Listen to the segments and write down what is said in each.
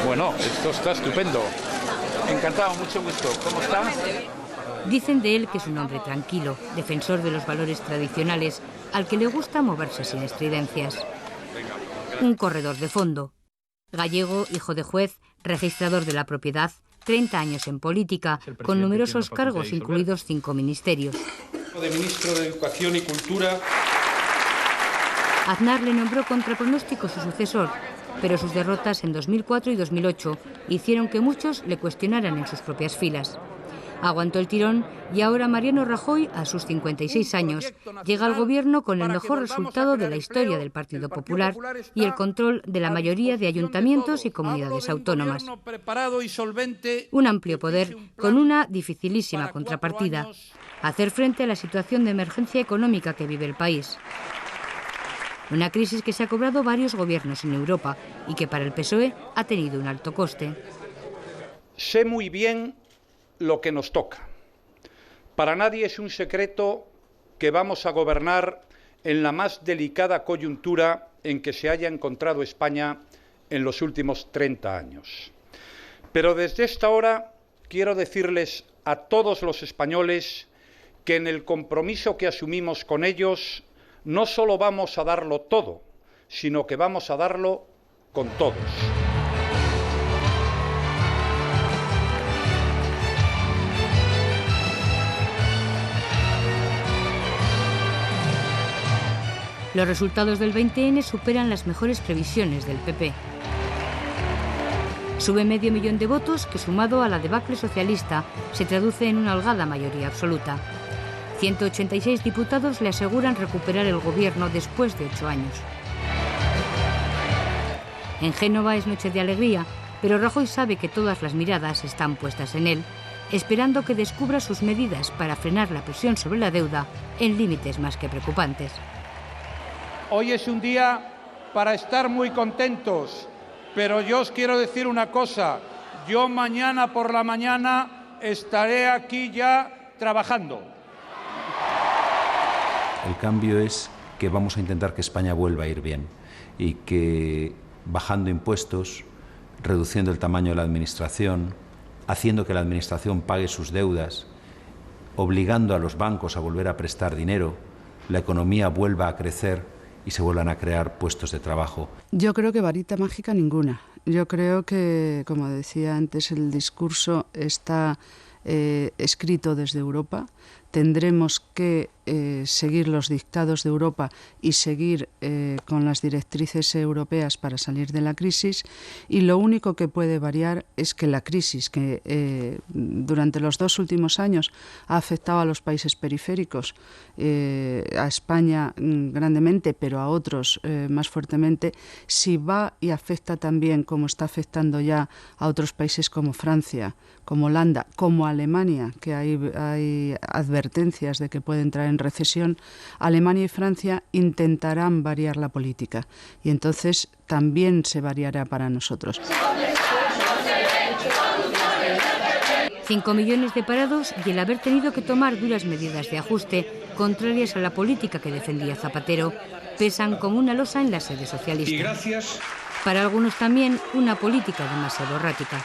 Bueno, esto está estupendo. Encantado, mucho gusto. ¿Cómo está? Dicen de él que es un hombre tranquilo, defensor de los valores tradicionales, al que le gusta moverse sin estridencias. Un corredor de fondo. Gallego, hijo de juez, registrador de la propiedad, 30 años en política, con numerosos cargos, incluidos 5 ministerios. De ministro de Educación y Cultura. Aznar le nombró contra pronóstico su sucesor, pero sus derrotas en 2004 y 2008 hicieron que muchos le cuestionaran en sus propias filas. Aguantó el tirón y ahora Mariano Rajoy, a sus 56 años, llega al gobierno con el mejor resultado de la historia del Partido Popular y el control de la mayoría de ayuntamientos y comunidades autónomas. Un amplio poder con una dificilísima contrapartida: hacer frente a la situación de emergencia económica que vive el país. Una crisis que se ha cobrado varios gobiernos en Europa y que para el PSOE ha tenido un alto coste. Sé muy bien lo que nos toca. Para nadie es un secreto que vamos a gobernar en la más delicada coyuntura en que se haya encontrado España en los últimos 30 años. Pero desde esta hora quiero decirles a todos los españoles que en el compromiso que asumimos con ellos no solo vamos a darlo todo, sino que vamos a darlo con todos. Los resultados del 20N superan las mejores previsiones del PP. Sube medio millón de votos que, sumado a la debacle socialista, se traduce en una holgada mayoría absoluta. 186 diputados le aseguran recuperar el gobierno después de 8 años. En Génova es noche de alegría, pero Rajoy sabe que todas las miradas están puestas en él, esperando que descubra sus medidas para frenar la presión sobre la deuda en límites más que preocupantes. Hoy es un día para estar muy contentos, pero yo os quiero decir una cosa: yo mañana por la mañana estaré aquí ya trabajando. El cambio es que vamos a intentar que España vuelva a ir bien y que bajando impuestos, reduciendo el tamaño de la administración, haciendo que la administración pague sus deudas, obligando a los bancos a volver a prestar dinero, la economía vuelva a crecer y se vuelvan a crear puestos de trabajo. Yo creo que varita mágica ninguna. Yo creo que, como decía antes, el discurso está escrito desde Europa. Tendremos que seguir los dictados de Europa y seguir con las directrices europeas para salir de la crisis, y lo único que puede variar es que la crisis que durante los 2 últimos años ha afectado a los países periféricos, a España grandemente, pero a otros más fuertemente, si va y afecta también, como está afectando ya, a otros países como Francia, como Holanda, como Alemania, que hay advertencias de que puede entrar en recesión. Alemania y Francia intentarán variar la política y entonces también se variará para nosotros. 5 millones de parados y el haber tenido que tomar duras medidas de ajuste contrarias a la política que defendía Zapatero pesan como una losa en la sede socialista. Para algunos también una política demasiado errática.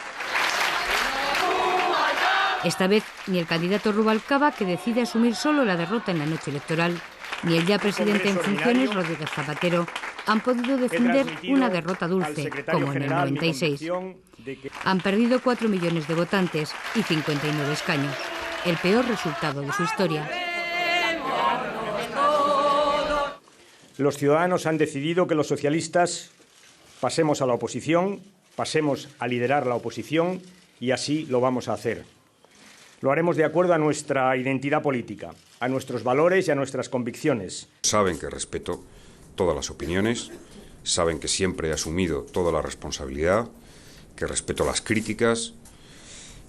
Esta vez ni el candidato Rubalcaba, que decide asumir solo la derrota en la noche electoral, ni el ya presidente en funciones Rodríguez Zapatero han podido defender una derrota dulce, como en el 96. Han perdido 4 millones de votantes y 59 escaños, el peor resultado de su historia. Los ciudadanos han decidido que los socialistas pasemos a la oposición, pasemos a liderar la oposición, y así lo vamos a hacer. Lo haremos de acuerdo a nuestra identidad política, a nuestros valores y a nuestras convicciones. Saben que respeto todas las opiniones, saben que siempre he asumido toda la responsabilidad, que respeto las críticas,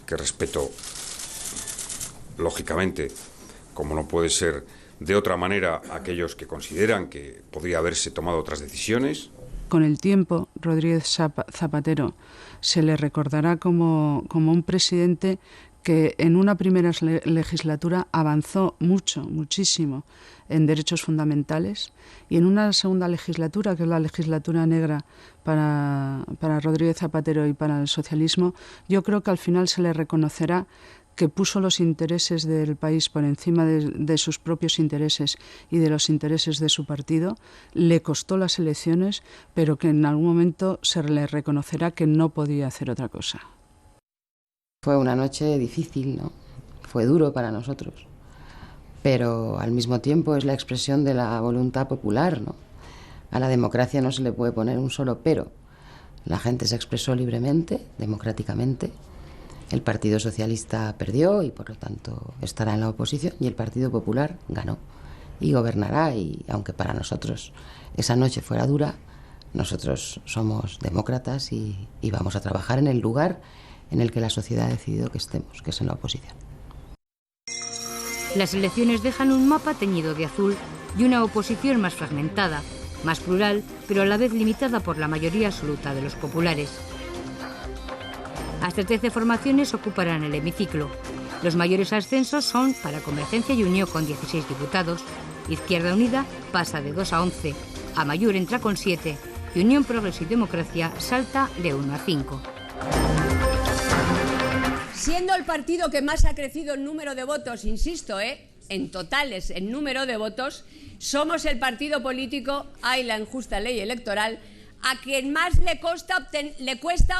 que respeto, lógicamente, como no puede ser de otra manera, a aquellos que consideran que podría haberse tomado otras decisiones. Con el tiempo, Rodríguez Zapatero se le recordará como un presidente que en una primera legislatura avanzó muchísimo en derechos fundamentales, y en una segunda legislatura, que es la legislatura negra para Rodríguez Zapatero y para el socialismo, yo creo que al final se le reconocerá que puso los intereses del país por encima de sus propios intereses y de los intereses de su partido. Le costó las elecciones, pero que en algún momento se le reconocerá que no podía hacer otra cosa. Fue una noche difícil, ¿no? Fue duro para nosotros, pero al mismo tiempo es la expresión de la voluntad popular, ¿no? A la democracia no se le puede poner un solo pero. La gente se expresó libremente, democráticamente. El Partido Socialista perdió y por lo tanto estará en la oposición, y el Partido Popular ganó y gobernará, y aunque para nosotros esa noche fuera dura, nosotros somos demócratas y vamos a trabajar en el lugar en el que la sociedad ha decidido que estemos, que es en la oposición. Las elecciones dejan un mapa teñido de azul y una oposición más fragmentada, más plural, pero a la vez limitada por la mayoría absoluta de los populares. Hasta 13 formaciones ocuparán el hemiciclo. Los mayores ascensos son para Convergencia y Unió con 16 diputados, Izquierda Unida pasa de 2 a 11, Amaiur entra con 7 y Unión Progreso y Democracia salta de 1 a 5. Siendo el partido que más ha crecido en número de votos, insisto, en totales, en número de votos, somos el partido político, hay la injusta ley electoral, a quien más le cuesta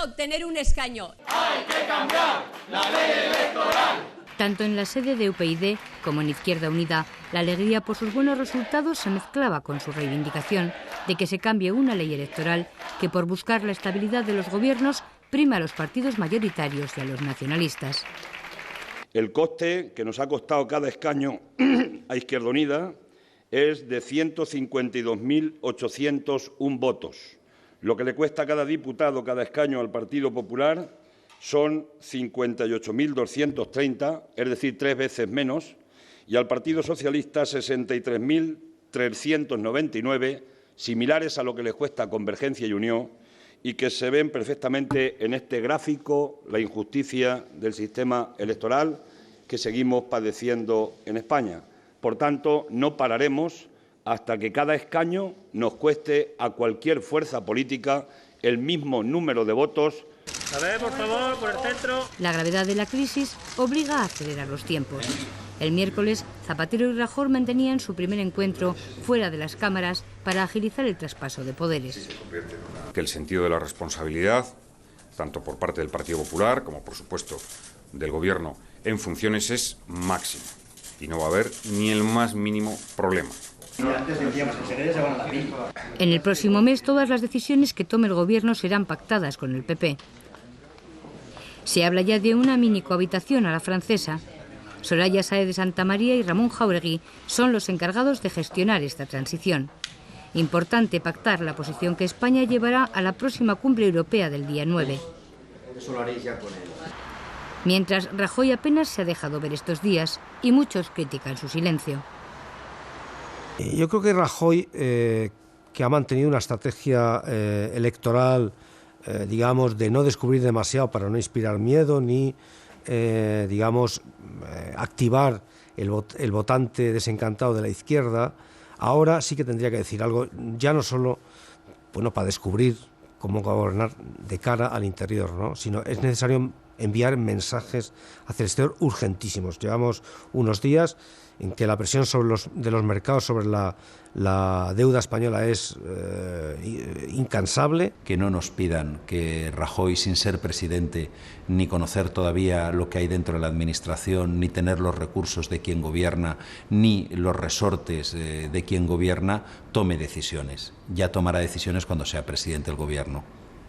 obtener un escaño. ¡Hay que cambiar la ley electoral! Tanto en la sede de UPyD como en Izquierda Unida, la alegría por sus buenos resultados se mezclaba con su reivindicación de que se cambie una ley electoral que, por buscar la estabilidad de los gobiernos, prima a los partidos mayoritarios y a los nacionalistas. El coste que nos ha costado cada escaño a Izquierda Unida es de 152.801 votos. Lo que le cuesta a cada diputado, cada escaño al Partido Popular son 58.230, es decir, 3 veces menos, y al Partido Socialista 63.399, similares a lo que les cuesta a Convergencia y Unión, y que se ven perfectamente en este gráfico la injusticia del sistema electoral que seguimos padeciendo en España. Por tanto, no pararemos hasta que cada escaño nos cueste a cualquier fuerza política el mismo número de votos. A ver, por favor, por el centro. La gravedad de la crisis obliga a acelerar los tiempos. El miércoles, Zapatero y Rajoy mantenían su primer encuentro fuera de las cámaras para agilizar el traspaso de poderes. Que el sentido de la responsabilidad, tanto por parte del Partido Popular como, por supuesto, del Gobierno en funciones, es máximo y no va a haber ni el más mínimo problema. En el próximo mes, todas las decisiones que tome el Gobierno serán pactadas con el PP. Se habla ya de una mini cohabitación a la francesa. Soraya Sáez de Santamaría y Ramón Jáuregui son los encargados de gestionar esta transición. Importante pactar la posición que España llevará a la próxima cumbre europea del día 9. Eso lo haréis ya con él. Mientras, Rajoy apenas se ha dejado ver estos días y muchos critican su silencio. Yo creo que Rajoy, que ha mantenido una estrategia electoral, digamos, de no descubrir demasiado para no inspirar miedo ni, activar el votante desencantado de la izquierda, ahora sí que tendría que decir algo, ya no solo para descubrir cómo gobernar de cara al interior, ¿no? Sino es necesario enviar mensajes hacia el exterior urgentísimos. Llevamos unos días en que la presión de los mercados sobre la deuda española es incansable. Que no nos pidan que Rajoy, sin ser presidente, ni conocer todavía lo que hay dentro de la administración, ni tener los recursos de quien gobierna, ni los resortes de quien gobierna, tome decisiones. Ya tomará decisiones cuando sea presidente del gobierno.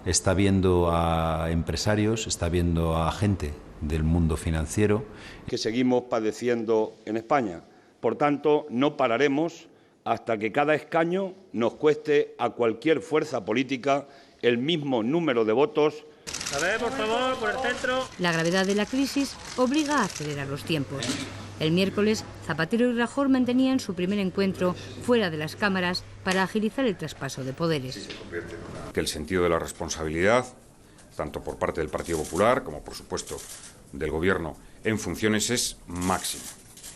Está viendo a empresarios, está viendo a gente del mundo financiero que seguimos padeciendo en España. Por tanto, no pararemos hasta que cada escaño nos cueste a cualquier fuerza política el mismo número de votos. A ver, por favor, por el centro. La gravedad de la crisis obliga a acelerar los tiempos. El miércoles, Zapatero y Rajoy mantenían su primer encuentro fuera de las cámaras para agilizar el traspaso de poderes. Que el sentido de la responsabilidad, tanto por parte del Partido Popular como, por supuesto, del Gobierno en funciones es máxima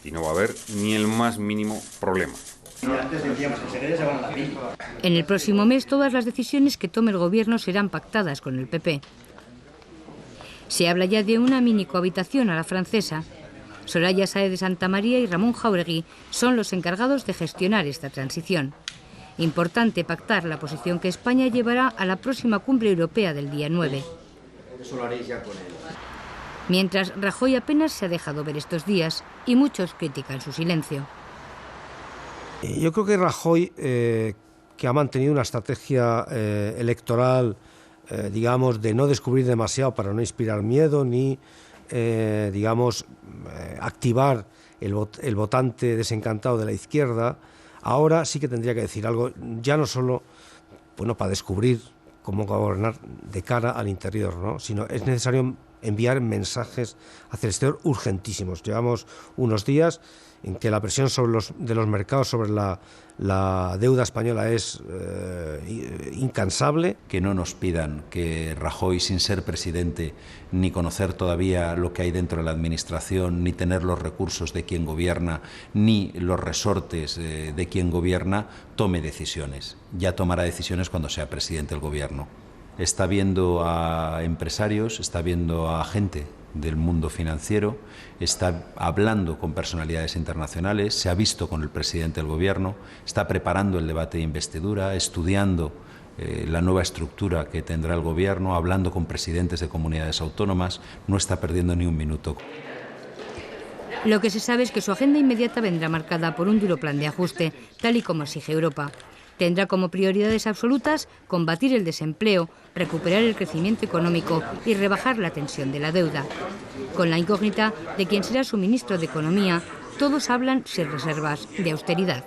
y no va a haber ni el más mínimo problema. En el próximo mes todas las decisiones que tome el Gobierno serán pactadas con el PP. Se habla ya de una mini cohabitación a la francesa. Soraya Sáez de Santamaría y Ramón Jáuregui son los encargados de gestionar esta transición. Importante pactar la posición que España llevará a la próxima cumbre europea del día 9. Eso lo haréis ya con él. Mientras, Rajoy apenas se ha dejado ver estos días y muchos critican su silencio. Yo creo que Rajoy, que ha mantenido una estrategia electoral, digamos, de no descubrir demasiado para no inspirar miedo ni, digamos, activar el votante desencantado de la izquierda, ahora sí que tendría que decir algo, ya no solo para descubrir cómo gobernar de cara al interior, ¿no?, sino es necesario enviar mensajes hacia el exterior urgentísimos. Llevamos unos días en que la presión de los mercados sobre la deuda española es incansable. Que no nos pidan que Rajoy, sin ser presidente, ni conocer todavía lo que hay dentro de la administración, ni tener los recursos de quien gobierna, ni los resortes de quien gobierna, tome decisiones. Ya tomará decisiones cuando sea presidente del gobierno. Está viendo a empresarios, está viendo a gente del mundo financiero, está hablando con personalidades internacionales, se ha visto con el presidente del gobierno, está preparando el debate de investidura, estudiando la nueva estructura que tendrá el gobierno, hablando con presidentes de comunidades autónomas, no está perdiendo ni un minuto. Lo que se sabe es que su agenda inmediata vendrá marcada por un duro plan de ajuste, tal y como exige Europa. Tendrá como prioridades absolutas combatir el desempleo, recuperar el crecimiento económico y rebajar la tensión de la deuda. Con la incógnita de quién será su ministro de Economía, todos hablan sin reservas de austeridad.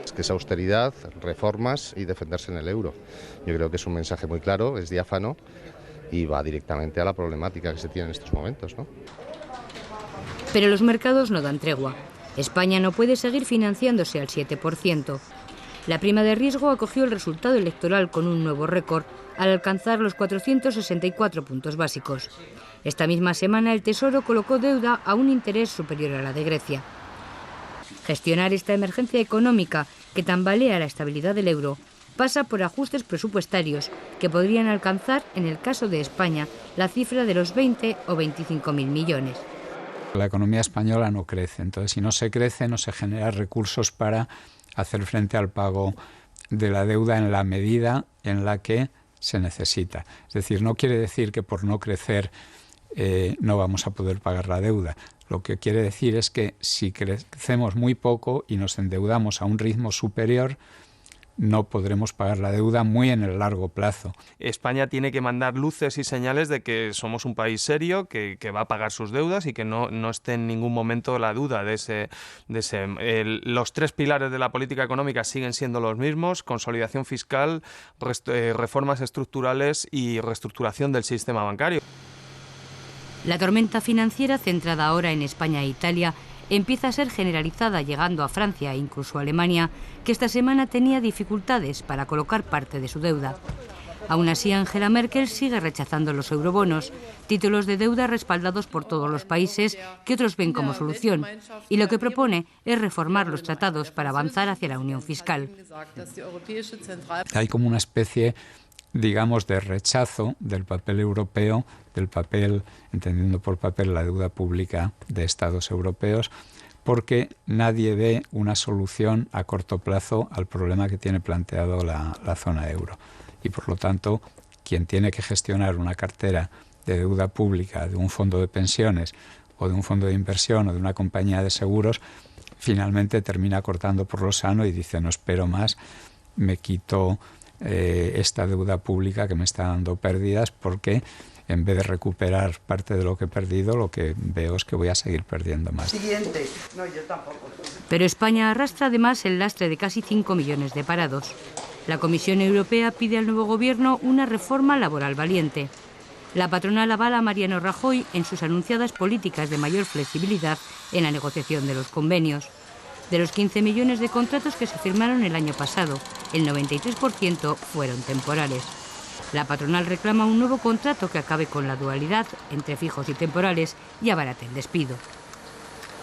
Es que es austeridad, reformas y defenderse en el euro. Yo creo que es un mensaje muy claro, es diáfano y va directamente a la problemática que se tiene en estos momentos, ¿no? Pero los mercados no dan tregua. España no puede seguir financiándose al 7%. La prima de riesgo acogió el resultado electoral con un nuevo récord, al alcanzar los 464 puntos básicos. Esta misma semana el Tesoro colocó deuda a un interés superior a la de Grecia. Gestionar esta emergencia económica que tambalea la estabilidad del euro pasa por ajustes presupuestarios que podrían alcanzar, en el caso de España, la cifra de los 20 o 25.000 millones. La economía española no crece, entonces si no se crece no se generan recursos para hacer frente al pago de la deuda en la medida en la que se necesita. Es decir, no quiere decir que por no crecer no vamos a poder pagar la deuda. Lo que quiere decir es que si crecemos muy poco y nos endeudamos a un ritmo superior, no podremos pagar la deuda muy en el largo plazo. España tiene que mandar luces y señales de que somos un país serio, que va a pagar sus deudas y que no esté en ningún momento la duda de los tres pilares de la política económica siguen siendo los mismos: consolidación fiscal, reformas estructurales y reestructuración del sistema bancario. La tormenta financiera, centrada ahora en España e Italia, empieza a ser generalizada, llegando a Francia e incluso a Alemania, que esta semana tenía dificultades para colocar parte de su deuda. Aún así, Angela Merkel sigue rechazando los eurobonos, títulos de deuda respaldados por todos los países que otros ven como solución, y lo que propone es reformar los tratados para avanzar hacia la unión fiscal. Hay como una especie, digamos, de rechazo del papel europeo, del papel, entendiendo por papel la deuda pública de Estados europeos, porque nadie ve una solución a corto plazo al problema que tiene planteado la zona euro. Y por lo tanto, quien tiene que gestionar una cartera de deuda pública de un fondo de pensiones o de un fondo de inversión o de una compañía de seguros, finalmente termina cortando por lo sano y dice: no espero más, me quito esta deuda pública que me está dando pérdidas, porque en vez de recuperar parte de lo que he perdido, lo que veo es que voy a seguir perdiendo más. Siguiente. No, yo tampoco. Pero España arrastra además el lastre de casi 5 millones de parados. La Comisión Europea pide al nuevo gobierno una reforma laboral valiente. La patronal avala a Mariano Rajoy en sus anunciadas políticas de mayor flexibilidad en la negociación de los convenios. De los 15 millones de contratos que se firmaron el año pasado, el 93% fueron temporales. La patronal reclama un nuevo contrato que acabe con la dualidad entre fijos y temporales y abarate el despido.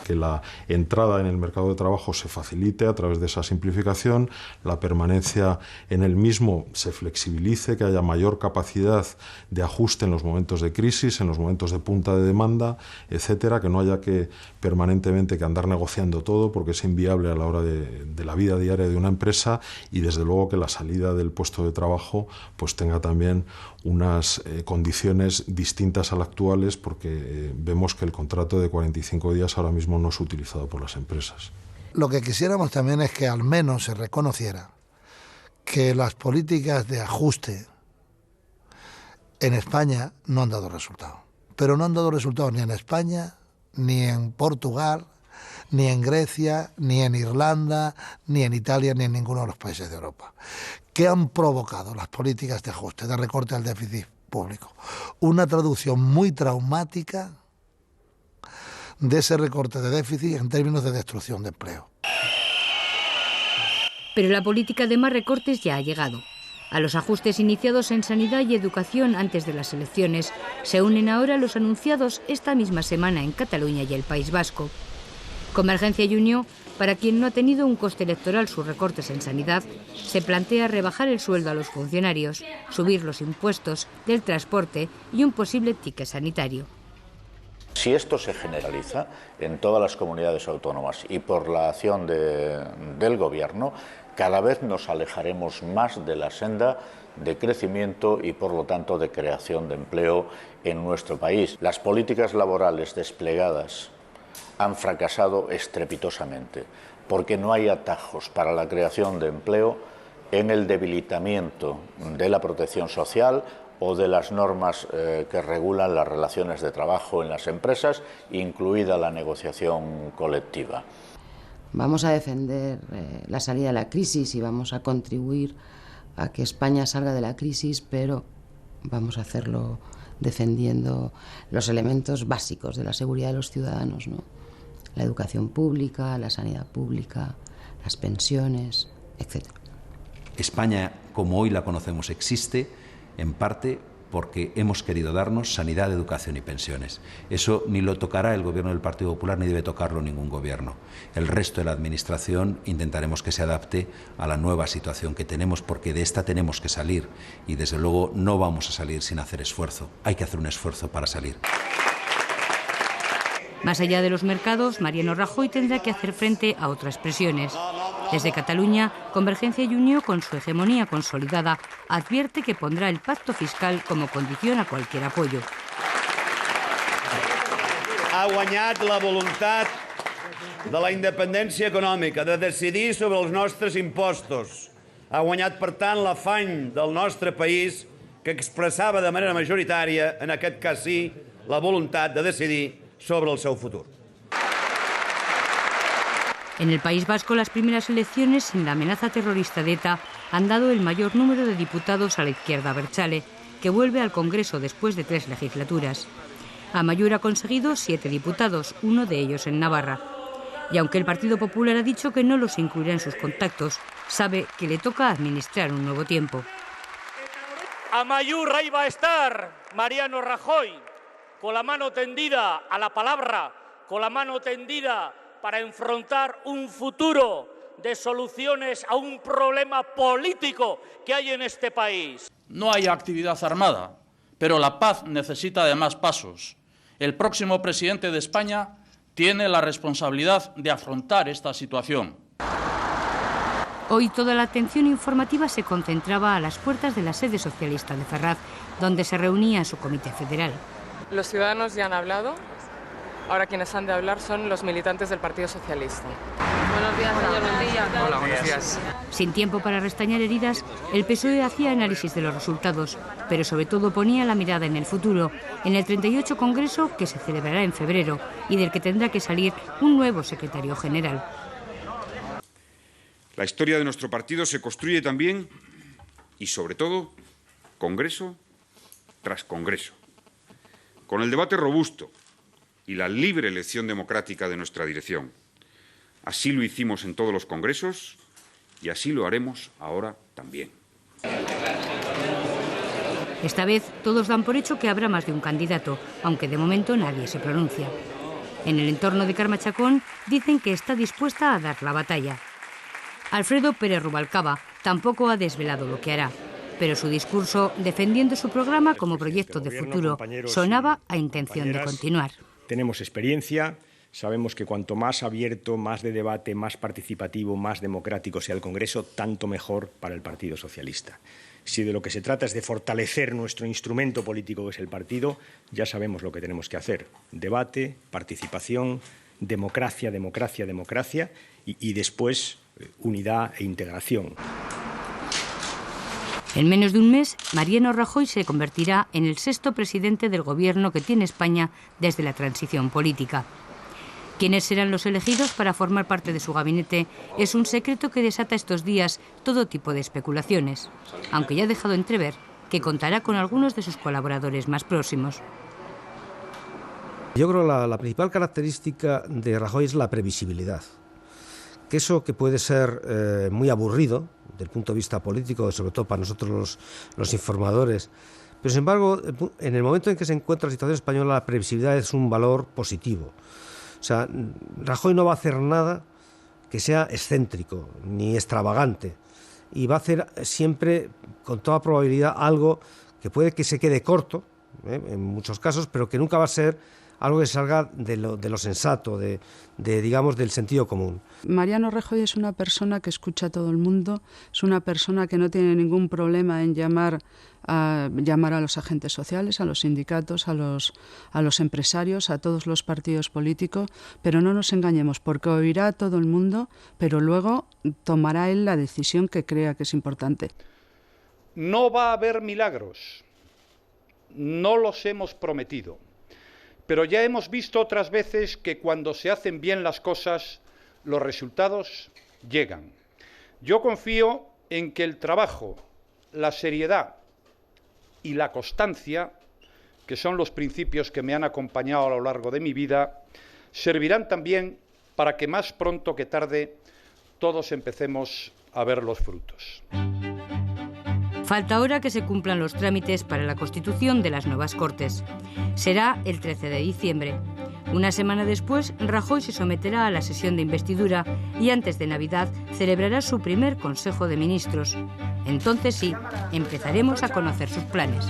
Que la entrada en el mercado de trabajo se facilite a través de esa simplificación, la permanencia en el mismo se flexibilice, que haya mayor capacidad de ajuste en los momentos de crisis, en los momentos de punta de demanda, etcétera, que no haya que permanentemente que andar negociando todo porque es inviable a la hora de la vida diaria de una empresa, y desde luego que la salida del puesto de trabajo pues tenga también unas condiciones distintas a las actuales, porque vemos que el contrato de 45 días ahora mismo no es utilizado por las empresas. Lo que quisiéramos también es que al menos se reconociera que las políticas de ajuste en España no han dado resultado. Pero no han dado resultado ni en España, ni en Portugal, ni en Grecia, ni en Irlanda, ni en Italia, ni en ninguno de los países de Europa. ¿Qué han provocado las políticas de ajuste, de recorte del déficit público? Una traducción muy traumática de ese recorte de déficit en términos de destrucción de empleo. Pero la política de más recortes ya ha llegado. A los ajustes iniciados en sanidad y educación antes de las elecciones se unen ahora los anunciados esta misma semana en Cataluña y el País Vasco. Convergencia y Unió, para quien no ha tenido un coste electoral sus recortes en sanidad, se plantea rebajar el sueldo a los funcionarios, subir los impuestos del transporte y un posible ticket sanitario. Si esto se generaliza en todas las comunidades autónomas y por la acción del Gobierno, cada vez nos alejaremos más de la senda de crecimiento y, por lo tanto, de creación de empleo en nuestro país. Las políticas laborales desplegadas han fracasado estrepitosamente, porque no hay atajos para la creación de empleo en el debilitamiento de la protección social o de las normas que regulan las relaciones de trabajo en las empresas, incluida la negociación colectiva. Vamos a defender la salida de la crisis y vamos a contribuir a que España salga de la crisis, pero vamos a hacerlo defendiendo los elementos básicos de la seguridad de los ciudadanos, ¿no? La educación pública, la sanidad pública, las pensiones, etc. España, como hoy la conocemos, existe en parte porque hemos querido darnos sanidad, educación y pensiones. Eso ni lo tocará el Gobierno del Partido Popular ni debe tocarlo ningún gobierno. El resto de la Administración intentaremos que se adapte a la nueva situación que tenemos, porque de esta tenemos que salir y desde luego no vamos a salir sin hacer esfuerzo. Hay que hacer un esfuerzo para salir. Más allá de los mercados, Mariano Rajoy tendrá que hacer frente a otras presiones. Desde Cataluña, Convergencia y Unió, con su hegemonía consolidada, advierte que pondrá el pacto fiscal como condición a cualquier apoyo. Ha guanyat la voluntat de la independència econòmica, de decidir sobre els nostres impostos. Ha guanyat, per tant, l'afany del nostre país, que expressava de manera majoritària, en aquest cas sí, la voluntat de decidir sobre el seu futur. En el País Vasco, las primeras elecciones sin la amenaza terrorista de ETA han dado el mayor número de diputados a la izquierda abertzale, que vuelve al Congreso después de 3 legislaturas. Amaiur ha conseguido 7 diputados, uno de ellos en Navarra. Y aunque el Partido Popular ha dicho que no los incluirá en sus contactos, sabe que le toca administrar un nuevo tiempo. Amaiur, ahí va a estar Mariano Rajoy, con la mano tendida a la palabra, con la mano tendida para enfrentar un futuro de soluciones a un problema político que hay en este país. No hay actividad armada, pero la paz necesita de más pasos. El próximo presidente de España tiene la responsabilidad de afrontar esta situación. Hoy toda la atención informativa se concentraba a las puertas de la sede socialista de Ferraz, donde se reunía su comité federal. Los ciudadanos ya han hablado. Ahora quienes han de hablar son los militantes del Partido Socialista. Buenos días, señor Montilla. Hola, buenos días. Sin tiempo para restañar heridas, el PSOE hacía análisis de los resultados, pero sobre todo ponía la mirada en el futuro, en el 38 Congreso que se celebrará en febrero y del que tendrá que salir un nuevo secretario general. La historia de nuestro partido se construye también y, sobre todo, Congreso tras Congreso, con el debate robusto y la libre elección democrática de nuestra dirección. Así lo hicimos en todos los congresos y así lo haremos ahora también. Esta vez todos dan por hecho que habrá más de un candidato, aunque de momento nadie se pronuncia. En el entorno de Carme Chacón dicen que está dispuesta a dar la batalla. Alfredo Pérez Rubalcaba tampoco ha desvelado lo que hará, pero su discurso, defendiendo su programa como proyecto de futuro, sonaba a intención de continuar. Tenemos experiencia, sabemos que cuanto más abierto, más de debate, más participativo, más democrático sea el Congreso, tanto mejor para el Partido Socialista. Si de lo que se trata es de fortalecer nuestro instrumento político, que es el partido, ya sabemos lo que tenemos que hacer. Debate, participación, democracia, democracia, democracia y después unidad e integración. En menos de un mes, Mariano Rajoy se convertirá en el 6º presidente del gobierno que tiene España desde la transición política. ¿Quiénes serán los elegidos para formar parte de su gabinete? Es un secreto que desata estos días todo tipo de especulaciones, aunque ya ha dejado entrever que contará con algunos de sus colaboradores más próximos. Yo creo que la principal característica de Rajoy es la previsibilidad. Que eso que puede ser muy aburrido desde el punto de vista político, sobre todo para nosotros los informadores, pero sin embargo, en el momento en que se encuentra la situación española, la previsibilidad es un valor positivo. O sea, Rajoy no va a hacer nada que sea excéntrico ni extravagante y va a hacer siempre, con toda probabilidad, algo que puede que se quede corto, en muchos casos, pero que nunca va a ser algo que salga de lo sensato, digamos, del sentido común. Mariano Rajoy es una persona que escucha a todo el mundo, es una persona que no tiene ningún problema en llamar a los agentes sociales, a los sindicatos, a los empresarios, a todos los partidos políticos, pero no nos engañemos, porque oirá a todo el mundo, pero luego tomará él la decisión que crea que es importante. No va a haber milagros, no los hemos prometido. Pero ya hemos visto otras veces que cuando se hacen bien las cosas, los resultados llegan. Yo confío en que el trabajo, la seriedad y la constancia, que son los principios que me han acompañado a lo largo de mi vida, servirán también para que más pronto que tarde todos empecemos a ver los frutos. Falta ahora que se cumplan los trámites para la constitución de las nuevas Cortes. Será el 13 de diciembre. Una semana después, Rajoy se someterá a la sesión de investidura y antes de Navidad celebrará su primer Consejo de Ministros. Entonces sí, empezaremos a conocer sus planes.